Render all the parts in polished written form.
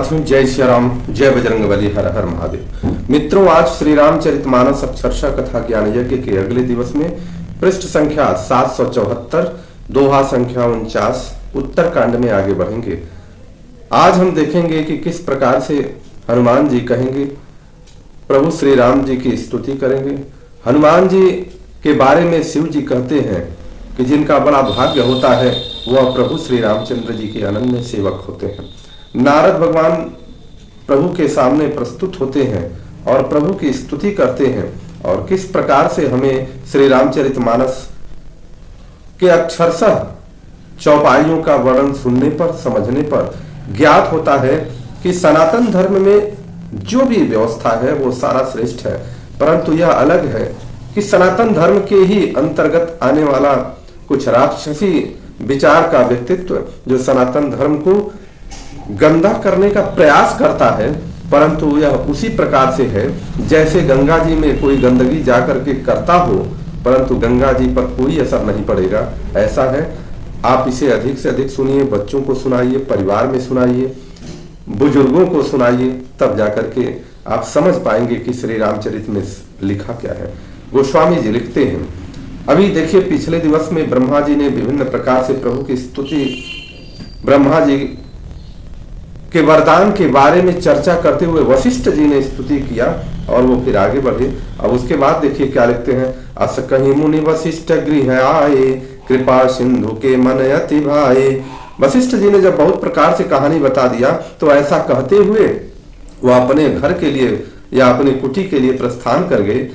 साथियों, जय श्री राम, जय बजरंगबली, हर हर महादेव। मित्रों, आज श्री रामचरितमानस अक्षरशः कथा ज्ञान यज्ञ के अगले दिवस में पृष्ठ संख्या 774, दोहा संख्या 49 उत्तरकांड में आगे बढ़ेंगे। आज हम देखेंगे कि किस प्रकार से हनुमान जी कहेंगे, प्रभु श्री राम जी की स्तुति करेंगे। हनुमान जी के बारे में शिव जी कहते हैं कि जिनका बड़ा भाग्य होता है वह प्रभु श्री रामचंद्र जी के अनन्य सेवक होते हैं। नारद भगवान प्रभु के सामने प्रस्तुत होते हैं और प्रभु की स्तुति करते हैं, और किस प्रकार से हमें श्री रामचरितमानस के अक्षरशः चौपाइयों का वर्णन सुनने पर, समझने पर ज्ञात होता है कि सनातन धर्म में जो भी व्यवस्था है वो सारा श्रेष्ठ है, परंतु यह अलग है कि सनातन धर्म के ही अंतर्गत आने वाला कुछ राक्षसी विचार का व्यक्तित्व जो सनातन धर्म को गंदा करने का प्रयास करता है, परंतु यह उसी प्रकार से है जैसे गंगा जी में कोई गंदगी जाकर के करता हो परंतु गंगा जी पर कोई असर नहीं पड़ेगा, ऐसा है। आप इसे अधिक से अधिक सुनिए, बच्चों को सुनाइए, परिवार में सुनाइए, बुजुर्गों को सुनाइए, तब जाकर के आप समझ पाएंगे कि श्री रामचरित में लिखा क्या है। गोस्वामी जी लिखते हैं, अभी देखिए पिछले दिवस में ब्रह्मा जी ने विभिन्न प्रकार से प्रभु की स्तुति, ब्रह्मा जी के वरदान के बारे में चर्चा करते हुए वशिष्ठ जी ने स्तुति किया और वो फिर आगे बढ़े। अब उसके बाद देखिए क्या लिखते हैं, अस कहीं मुनि वशिष्ठ गृह आए, कृपा सिंधु के मन अति भाए। वशिष्ठ जी ने जब बहुत प्रकार से कहानी बता दिया तो ऐसा कहते हुए वो अपने घर के लिए या अपनी कुटी के लिए प्रस्थान कर गए।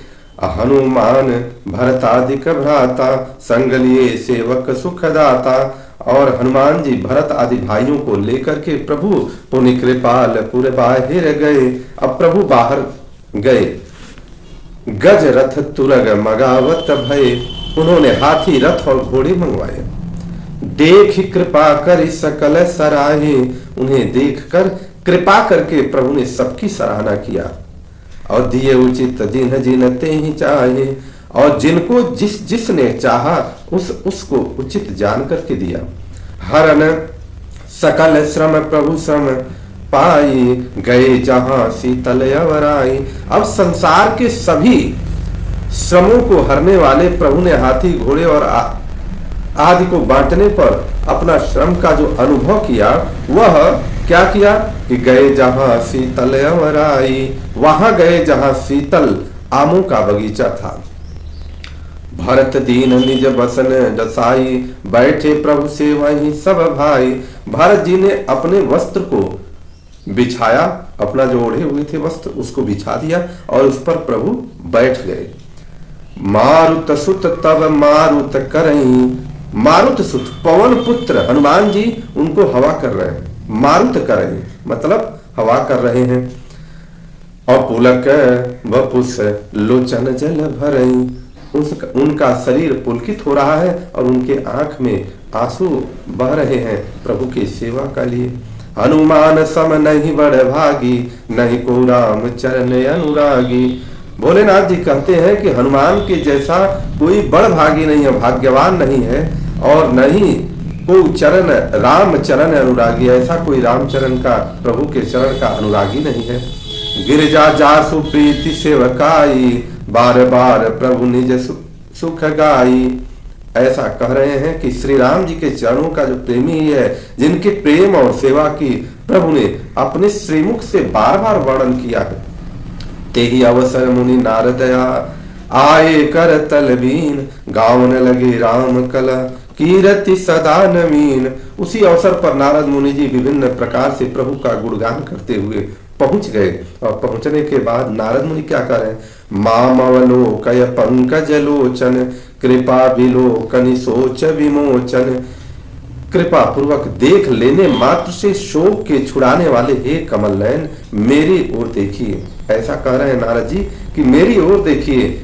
हनुमान भरतादिक भ्राता, संग लिए सेवक सुखदाता। और हनुमान जी भरत आदि भाइयों को लेकर के प्रभु पुनि कृपाल पुर बाहिर गए। अब प्रभु बाहर गए, गज रथ तुरग मगावत भय, उन्होंने हाथी रथ और घोड़े मंगवाए। देख कृपा कर सकल सराहे, उन्हें देखकर कृपा करके प्रभु ने सबकी सराहना किया। और दिए उचित जिन जिन ते ही चाहे, और जिनको जिस जिसने चाहा उसको उचित जान करके दिया। हरन सकल श्रम प्रभु श्रम पाई, गए जहां शीतल अवराई। अब संसार के सभी श्रमों को हरने वाले प्रभु ने हाथी घोड़े और आदि को बांटने पर अपना श्रम का जो अनुभव किया वह क्या किया कि गए जहां शीतल अवराई, वहां गए जहां शीतल आमों का बगीचा था। भरत दीन निज बसन दसाई, बैठे प्रभु से वहीं सब भाई। भरत जी ने अपने वस्त्र को बिछाया, अपना जो ओढ़े हुए थे वस्त्र उसको बिछा दिया और उस पर प्रभु बैठ गए। मारुत सुत तब मारुत करई, मारुत सुत पवन पुत्र हनुमान जी उनको हवा कर रहे हैं। मारुत करई मतलब हवा कर रहे हैं। और पुलक वपुस लोचन जल भरई, उनका शरीर पुलकित हो रहा है और उनके आंख में आंसू बह रहे हैं प्रभु की सेवा के लिए। हनुमान सम नहीं बड़ भागी, नहीं को राम चरण अनुरागी। भोलेनाथ जी कहते हैं कि हनुमान के जैसा कोई बड़ भागी नहीं है, भाग्यवान नहीं है, और नहीं कोई चरण राम चरण अनुरागी, ऐसा कोई रामचरण का प्रभु के चरण का अनुरागी नहीं है। गिरजा जासु प्रीति सेवकाई, बार बार प्रभु निज सुख गाई। ऐसा कह रहे हैं कि श्री राम जी के चरणों का जो प्रेमी है, जिनके प्रेम और सेवा की प्रभु ने अपने श्रीमुख से बार बार वर्णन किया है। तेही अवसर मुनि नारदया, आए कर तलबीन, गावन लगे राम कला, कीरति सदा नवीन। उसी अवसर पर नारद मुनि जी विभिन्न प्रकार से प्रभु का गुणगान करते हुए पहुंच गए। और पहुंचने के बाद नारद मुनि क्या कर रहे हैं, मामवलोकय पंकज लोचन, कृपा विलोकनि सोच विमोचन। कृपा पूर्वक देख लेने मात्र से शोक के छुड़ाने वाले हे कमल नयन, मेरी ओर देखिए। ऐसा कह रहे हैं नारद जी कि मेरी ओर देखिए।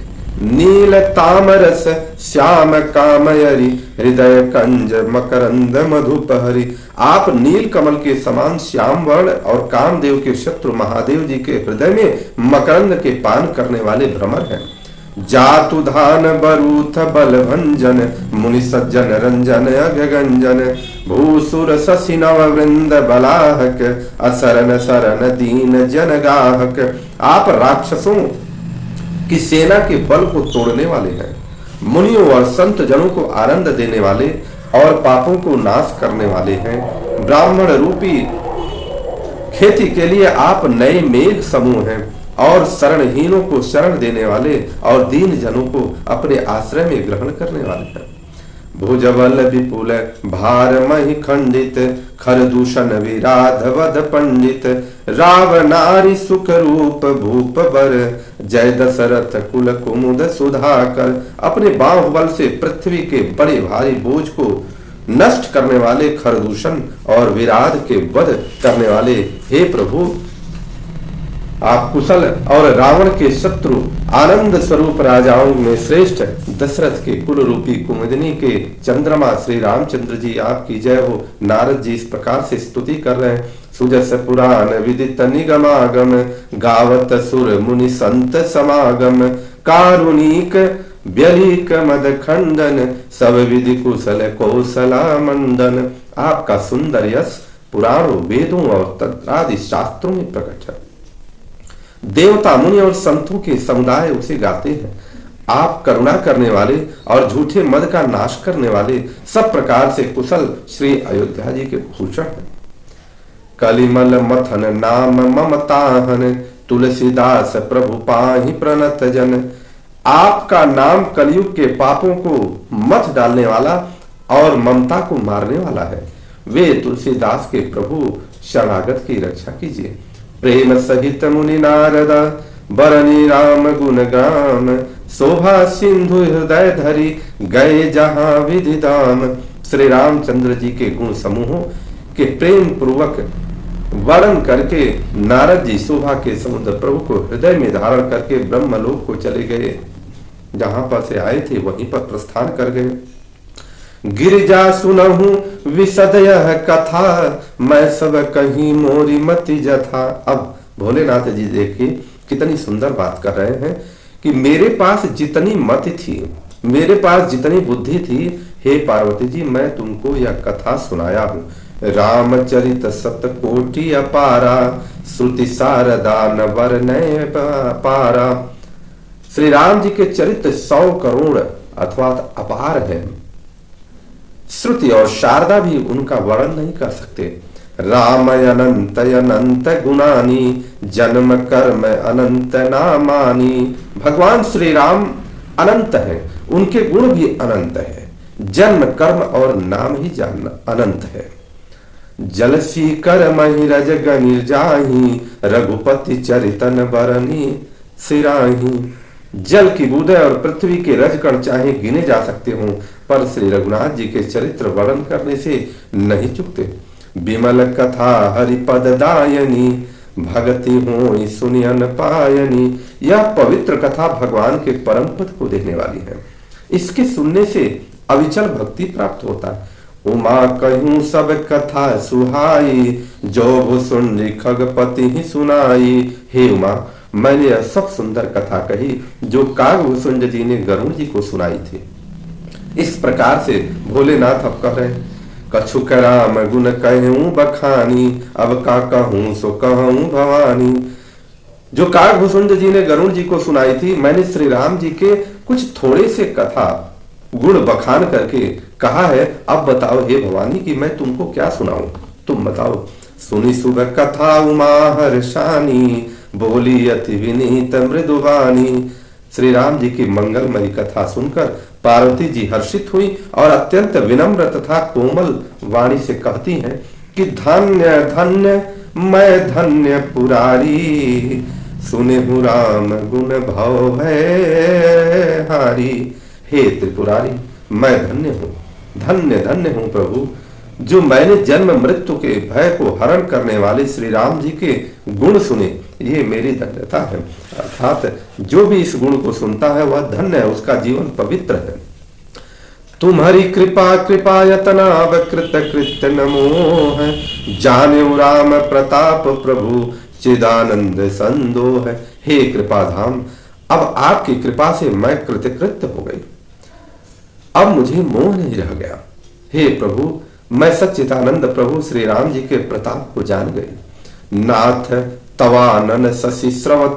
नील तामरस श्याम कामयरी, हृदय कंज मकरंद मधुपहरी। आप नील कमल के समान श्याम वर्ण और कामदेव के शत्रु महादेव जी के हृदय में मकरंद के पान करने वाले भ्रमर हैं। जातु धान बरूथ बल भंजन, मुनि सज्जन रंजन अघगंजन, भूसुर शशि नव वृंद बलाहक, असरन सरन दीन जन गाहक। आप राक्षसों की सेना के बल को तोड़ने वाले हैं, मुनियों और संत जनों को आनंद देने वाले और पापों को नाश करने वाले हैं। ब्राह्मण रूपी खेती के लिए आप नए मेघ समूह हैं और शरणहीनों को शरण देने वाले और दीन जनों को अपने आश्रय में ग्रहण करने वाले हैं। भुजबल विपुल भार महि खंडित, खर दूषण विराधवद पंडित, राव नारी सुख रूप भूप बर, जय दशरथ कुल कुमुद सुधाकर। अपने बाहुबल से पृथ्वी के बड़े भारी बोझ को नष्ट करने वाले, खरदूषण और विराध के वध करने वाले, हे प्रभु आप कुशल और रावण के शत्रु आनंद स्वरूप राजाओं में श्रेष्ठ दशरथ के कुल रूपी कुमुदिनी के चंद्रमा श्री रामचंद्र जी आपकी जय हो। नारद जी इस प्रकार से स्तुति कर रहे हैं। सुजस पुराण विदित निगमागम, गावत सुर मुनि संत समागम, कारुणिक व्यलिक मद खंडन, सब विधि कुशल कौशला मंडन। आपका सुंदर यश पुराणों वेदों और तंत्रादि शास्त्रों में प्रकट है। देवता मुनि और संतों के समुदाय उसे गाते हैं। आप करुणा करने वाले और झूठे मद का नाश करने वाले, सब प्रकार से कुशल श्री अयोध्या जी के भूषण हैं। कलिमल मथन नाम ममताहन, तुलसीदास प्रभु पाहि प्रणत जन। आपका नाम कलयुग के पापों को मथ डालने वाला और ममता को मारने वाला है। वे तुलसीदास के प्रभु शरणागत की रक्षा कीजिए। प्रेम सहित मुनि नारदा, बरनी राम गुण ग्राम, शोभा सिंधु हृदय धरी, गए जहां विधि धाम। श्री रामचंद्र जी के गुण समूहों के प्रेम पूर्वक वर्णन करके नारद जी शोभा के समुद्र प्रभु को हृदय में धारण करके ब्रह्मलोक को चले गए। जहां पर से आए थे वहीं पर प्रस्थान कर गए। गिरिजा सुनहु विशद यह कथा, मैं सब कहीं मोरी मति जथा। अब भोलेनाथ जी देखिए कितनी सुंदर बात कर रहे हैं कि मेरे पास जितनी मति थी, मेरे पास जितनी बुद्धि थी, हे पार्वती जी मैं तुमको यह कथा सुनाया हूँ। रामचरित सतकोटि अपारा, श्रुति शारदा न वर्णय पारा। श्री राम जी के चरित्र 100 करोड़ अथवा अपार है। श्रुति और शारदा भी उनका वर्णन नहीं कर सकते। राम अनंत अनंत गुणानी, जन्म कर्म अनंत नामानी। भगवान श्री राम अनंत है, उनके गुण भी अनंत है, जन्म कर्म और नाम ही अनंत है। जलसी कर मही रज गणिर जाही, रघुपति चरितन बरनी सिराही। जल की बूंदें और पृथ्वी के रजकण चाहे गिने जा सकते हों, पर श्री रघुनाथ जी के चरित्र वर्णन करने से नहीं चुकते। विमल कथा हरिपद दायनी, भगति हो सुनियन पायनी। यह पवित्र कथा भगवान के परम पद को देने वाली है। इसके सुनने से अविचल भक्ति प्राप्त होता है। उमा कहूं सब कथा सुहाई, जो भुसुंडी खगपति ही सुनाई। हे उमा मैंने यह सब सुंदर कथा कही जो कागभूषुंड जी ने गरुड़ जी को सुनाई थी। इस प्रकार से भोलेनाथ अब कह रहे, कछुक राम गुण कहूं बखानी, अब का कहूं सो कहूं भवानी। जो कागभूषुंड जी ने गरुड़ जी को सुनाई थी, मैंने श्री राम जी के कुछ थोड़े से कथा गुण बखान करके कहा है। अब बताओ हे भवानी कि मैं तुमको क्या सुनाऊं, तुम बताओ। सुनी सुबह कथा उमा हर्षानी, बोली अति विनीत मृदुवानी। श्री राम जी की मंगलमयी कथा सुनकर पार्वती जी हर्षित हुई और अत्यंत विनम्र तथा कोमल वाणी से कहती हैं कि धन्य धन्य मैं धन्य पुरारी, सुने हूँ राम गुण भव भय हारी। हे त्रिपुरारी मैं धन्य हूँ, धन्य धन्य हूँ प्रभु, जो मैंने जन्म मृत्यु के भय को हरण करने वाले श्री राम जी के गुण सुने, ये मेरी धन्यता है। अर्थात जो भी इस गुण को सुनता है वह धन्य है, उसका जीवन पवित्र है। तुम्हारी कृपा कृपा यतनाव कृत कृत्य नमो है, जाने राम प्रताप प्रभु चिदानंद संदोह है। हे कृपाधाम अब आपकी कृपा से मैं कृतकृत्य हो गई। अब मुझे मोह नहीं रह गया। हे प्रभु, मैं सच्चिदानंद प्रभु श्री राम जी के प्रताप को जान गई। नाथ तवानन शशि श्रवत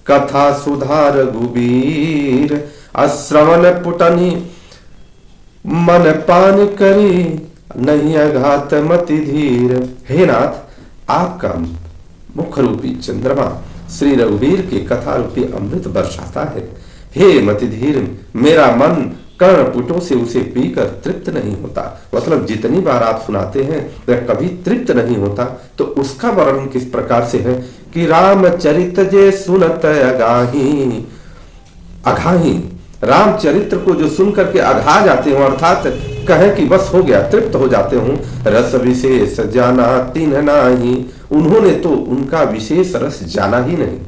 कथा सुधार गुबीर, अश्रवण पुटनी मन पान करी नहीं अघात मति धीर। हे नाथ, आपका मुख रूपी चंद्रमा श्री रघुवीर की कथा रूपी अमृत बरसाता है। हे मति धीर, मेरा मन कर्णपुटों से उसे पीकर तृप्त नहीं होता। मतलब जितनी बार आप सुनाते हैं वह कभी तृप्त नहीं होता। तो उसका वर्णन किस प्रकार से है कि रामचरित जे सुनत अगाही, अघाही, रामचरित्र को जो सुन करके अघा जाते हो, अर्थात कहें कि बस हो गया, तृप्त हो जाते हो। रस विशेष जाना तिन्ह नाही, उन्होंने तो उनका विशेष रस जाना ही नहीं।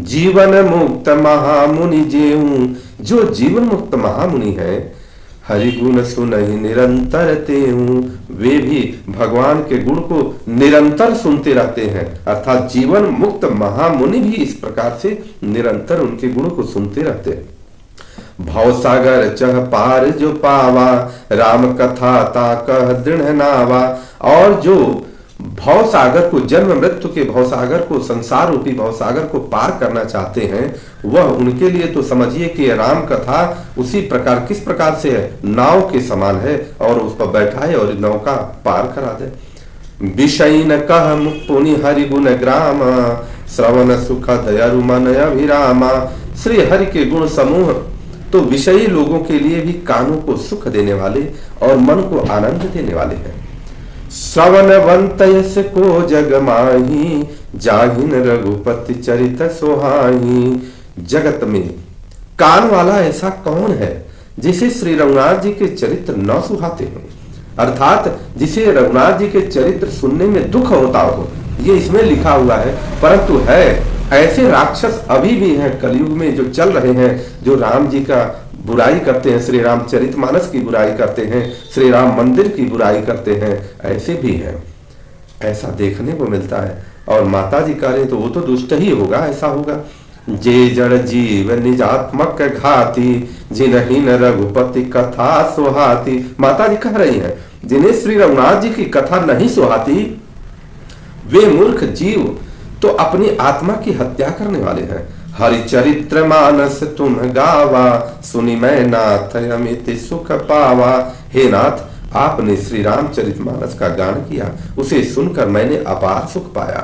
जीवन मुक्त महामुनि जेऊ, जो जीवन मुक्त महामुनि है, हरि गुण सुनहि निरंतर तेऊ, वे भी भगवान के गुण को निरंतर सुनते रहते हैं। अर्थात जीवन मुक्त महामुनि भी इस प्रकार से निरंतर उनके गुण को सुनते रहते हैं। भवसागर चह पार जो पावा, राम कथा ता कह दृढ़ नावा। और जो भवसागर को, जन्म मृत्यु के भवसागर को, संसार रूपी भवसागर को पार करना चाहते हैं, वह उनके लिए तो समझिए कि राम कथा उसी प्रकार, किस प्रकार से है, नाव के समान है, और उस पर बैठाए और नौका पार करा दे। विषय न कह मुक्पुनि हरि गुण ग्राम, श्रवण सुख दयारु मन अभिरामा। श्री हरि के गुण समूह तो विषयी लोगों के लिए भी कानों को सुख देने वाले और मन को आनंद देने वाले हैं। श्रवणवंत यस को जग माही, जाहिन रघुपति चरित सोहाही। जगत में कान वाला ऐसा कौन है जिसे श्री रघुनाथ जी के चरित्र न सुहाते हो, अर्थात जिसे रघुनाथ जी के चरित्र सुनने में दुख होता हो। ये इसमें लिखा हुआ है, परंतु है ऐसे राक्षस अभी भी हैं कलयुग में जो चल रहे हैं, जो राम जी का बुराई करते हैं, श्री रामचरितमानस की बुराई करते हैं, श्री राम मंदिर की बुराई करते हैं। ऐसे भी हैं, ऐसा देखने को मिलता है। और माता जी करें तो वो तो दुष्ट ही होगा, ऐसा होगा। जे जड़ जीव निजात्मक घाती, जिन्हीं न रघुपति कथा सुहाती। माता जी कह रही हैं, जिन्हें श्री रघुनाथ जी की कथा नहीं सुहाती, वे मूर्ख जीव तो अपनी आत्मा की हत्या करने वाले हैं। हरिचरित्र मानस तुम गावा, सुनी मैं नाथ अमित सुख पावा। हे नाथ, आपने श्री रामचरितमानस का गान किया, उसे सुनकर मैंने अपार सुख पाया।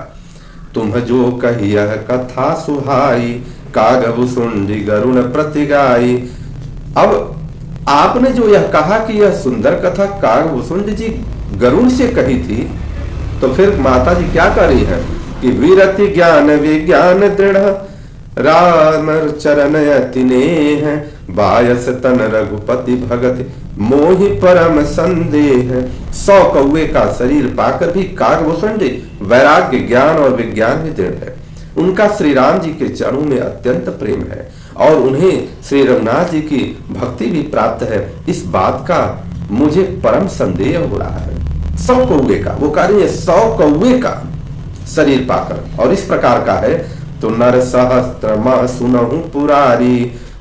तुम जो कही यह कथा सुहाई, कागभु सुंडी गरुण प्रतिगाई। अब आपने जो यह कहा कि यह सुंदर कथा कागभुसुंड जी गरुण से कही थी, तो फिर माता जी क्या कर रही है कि विरति ज्ञान विज्ञान दृढ़, राम चरण अति नेह, बायस तन रघुपति भगत, मोहि परम संदेह। 100 कौवे का शरीर पाकर भी कागभुसुंडी वैराग्य ज्ञान और विज्ञान में दृढ़ है। उनका श्री राम जी के चरणों में अत्यंत प्रेम है और उन्हें श्री रघुनाथ जी की भक्ति भी प्राप्त है। इस बात का मुझे परम संदेह हो रहा है। 100 कौवे का, वो कार्य 100 कौवे का शरीर पाकर, और इस प्रकार का है। तो नर सहस्त्र मां सुनहु पुरारी,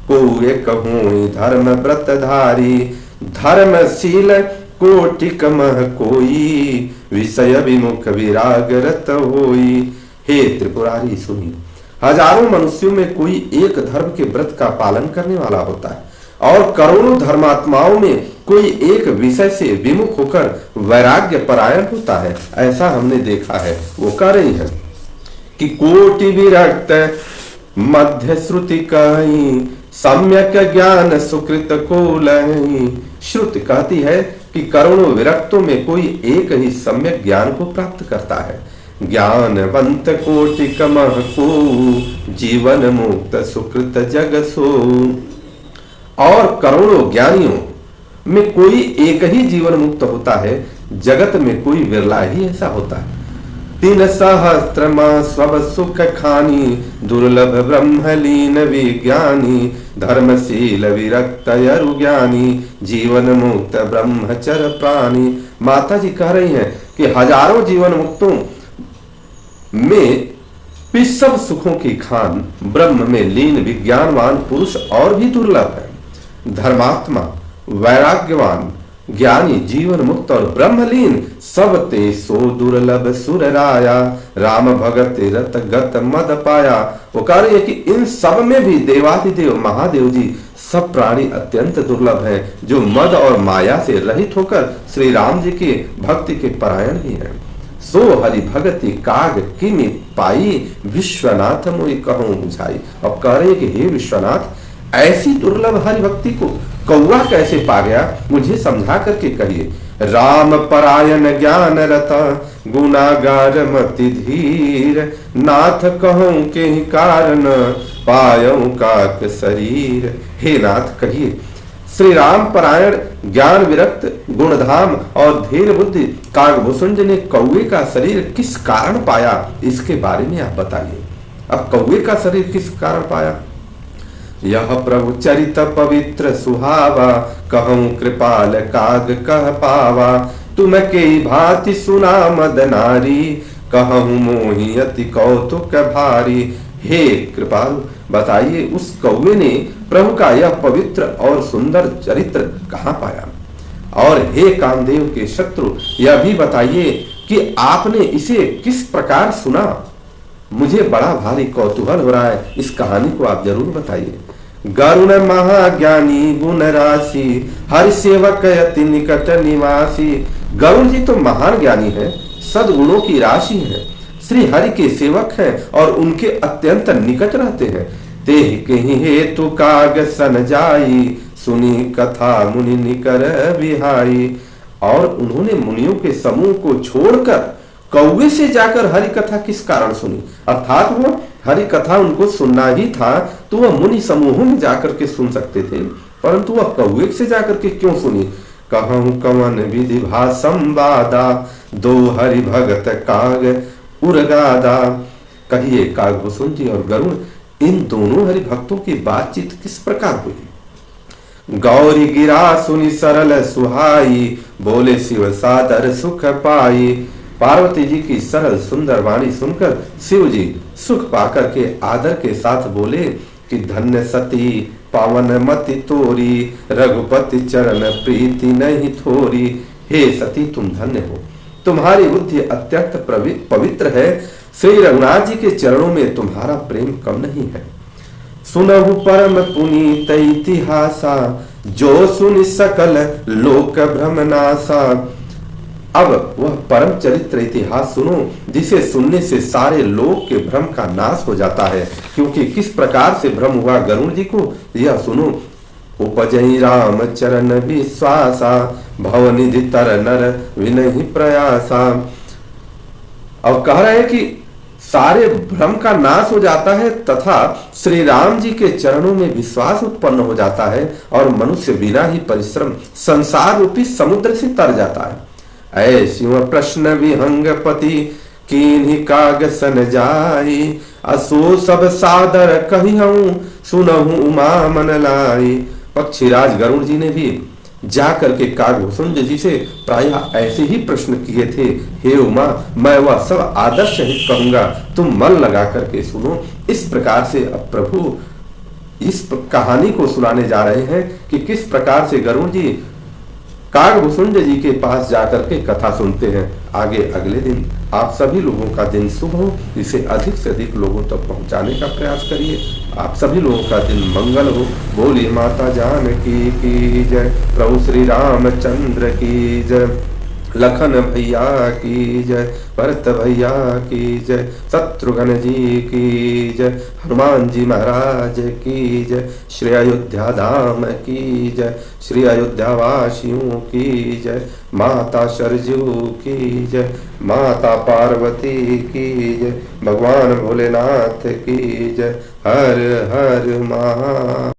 कौवे कहूँ धर्म व्रतधारी, धर्मशील कोटिक मह कोई, विषय विमुख विराग रत होई। हे त्रिपुरारी सुनी, हजारों मनुष्यों में कोई एक धर्म के व्रत का पालन करने वाला होता है, और करोड़ों धर्मात्माओं में कोई एक विषय से विमुख होकर वैराग्य परायण होता है। ऐसा हमने देखा है। वो कह रही है कि कोटि विरक्त मध्य श्रुति कही, सम्यक ज्ञान सुकृत को लही। श्रुति कहती है कि करोड़ों विरक्तों में कोई एक ही सम्यक ज्ञान को प्राप्त करता है। ज्ञानवंत कोटि कमह को, जीवन मुक्त सुकृत जग सो। और करोड़ों ज्ञानियों में कोई एक ही जीवन मुक्त होता है, जगत में कोई विरला ही ऐसा होता है। 3 सहस्त्र मां स्व सुख खानी, दुर्लभ ब्रह्मलीन विज्ञानी, धर्मशील विरक्त अरुज्ञानी, जीवन मुक्त ब्रह्मचर प्राणी। माता जी कह रही हैं कि हजारों जीवन मुक्तों में इस सब सुखों की खान ब्रह्म में लीन विज्ञानवान पुरुष और भी दुर्लभ है। धर्मात्मा, वैराग्यवान, ज्ञानी, जीवन मुक्त और ब्रह्मलीन सब ते सो दुर्लभ सुर राया, राम भगत रत गत मद पाया। वो कह रही है कि इन सब में भी देवाधिदेव महादेव जी सब प्राणी अत्यंत दुर्लभ हैं, जो मद और माया से रहित होकर श्री राम जी के भक्ति के परायण ही हैं। सो हरि भगति काग किमि पाई, विश्वनाथ मोहि कहूं बुझाई। अब कह रहे कि हे विश्वनाथ, ऐसी दुर्लभ हरि भक्ति को कौवा कैसे पा गया, मुझे समझा करके कहिए। राम परायण ज्ञान रता, गुनागार मति धीर, नाथ कहूं के कारण, पायऊ काक शरीर। हे नाथ कहिए, श्री राम परायण ज्ञान विरक्त गुणधाम और धीर बुद्धि कागभूषुंड ने कौवे का शरीर किस कारण पाया, इसके बारे में आप बताइए। अब कौवे का शरीर किस कारण पाया? यह प्रभु चरित पवित्र सुहावा, कहूं कृपाल काग कह पावा। तुम के भांति सुना मद नारी, कहूं मोहि अति कौतुक भारी। हे कृपाल, बताइए उस कौवे ने प्रभु का यह पवित्र और सुंदर चरित्र कहाँ पाया? और हे कामदेव के शत्रु, यह भी बताइए कि आपने इसे किस प्रकार सुना। मुझे बड़ा भारी कौतूहल हो रहा है, इस कहानी को आप जरूर बताइए। गरुण महाज्ञानी गुण राशि, हरि सेवक अति निकट निवासी। गरुण जी तो महान ज्ञानी है, सद्गुणों की राशि है, श्री हरि के सेवक हैं और उनके अत्यंत निकट रहते हैं। ते कहीं हेतु काग सन जाई, सुनी कथा मुनि निकर बिहाई। और उन्होंने मुनियों के समूह को छोड़कर कौवे से जाकर हरि कथा किस कारण सुनी? अर्थात वो हरि कथा उनको सुनना ही था तो वह मुनि समूहों में जाकर के सुन सकते थे, परंतु वह कौवे से जाकर के क्यों सुनी? कहूं कवन विधि भा संवादा, दो हरि भगत काग उरगादा। कहिए कागभूषुंड जी और गरुड़, इन दोनों हरि भक्तों की बातचीत किस प्रकार हुई? गौरी गिरा सुनी सरल सुहाई, बोले शिव सादर सुख पाई। पार्वती जी की सरल सुंदर वाणी सुनकर शिव जी सुख पाकर के आदर के साथ बोले कि धन्य सती पावन मति तोरी, रघुपति चरण प्रीति नहीं थोरी। हे सती, तुम धन्य हो, तुम्हारी बुद्धि अत्यंत पवित्र है, श्री रघुनाथ जी के चरणों में तुम्हारा प्रेम कम नहीं है। सुनहु परम पुनीत इतिहासा, जो सुनि सकल लोक भ्रमनासा। अब वह परम चरित्र इतिहास सुनो, जिसे सुनने से सारे लोक के भ्रम का नाश हो जाता है। क्योंकि किस प्रकार से भ्रम हुआ गरुड़ जी को, यह सुनो। उपजई राम चरण विश्वासा, भवनिधि तर नर विनहि प्रयासा। अब कह रहे हैं कि सारे भ्रम का नाश हो जाता है तथा श्री राम जी के चरणों में विश्वास उत्पन्न हो जाता है और मनुष्य बिना ही परिश्रम संसार रूपी समुद्र से तर जाता है। ऐसी प्रश्न विहंग पति, कीन्ही काग सन जाई, असो सब सादर कहिहूं, सुनहु उमा मन लाई। पक्षीराज गरुड़ जी ने भी जाकर के कागभूषुंड जी से प्रायः ऐसे ही प्रश्न किए थे। हे उमा, मैं वह सब आदर सहित कहूंगा, तुम मन लगा करके सुनो। इस प्रकार से अब प्रभु इस कहानी को सुनाने जा रहे हैं कि किस प्रकार से गरुड़ जी कागभूषुंड जी के पास जाकर के कथा सुनते हैं। आगे अगले दिन आप सभी लोगों का दिन शुभ हो, इसे अधिक से अधिक लोगों तक पहुंचाने का प्रयास करिए। आप सभी लोगों का दिन मंगल हो। बोली माता जानकी की जय, प्रभु श्री रामचंद्र की जय, लखन भैया की जय, भरत भैया की जय, शत्रुघ्न जी की जय, हनुमान जी महाराज की जय, श्री अयोध्या धाम की जय, श्री अयोध्या वासियों की जय, माता सरजू की जय, माता पार्वती की जय, भगवान भोलेनाथ की जय। हर हर महा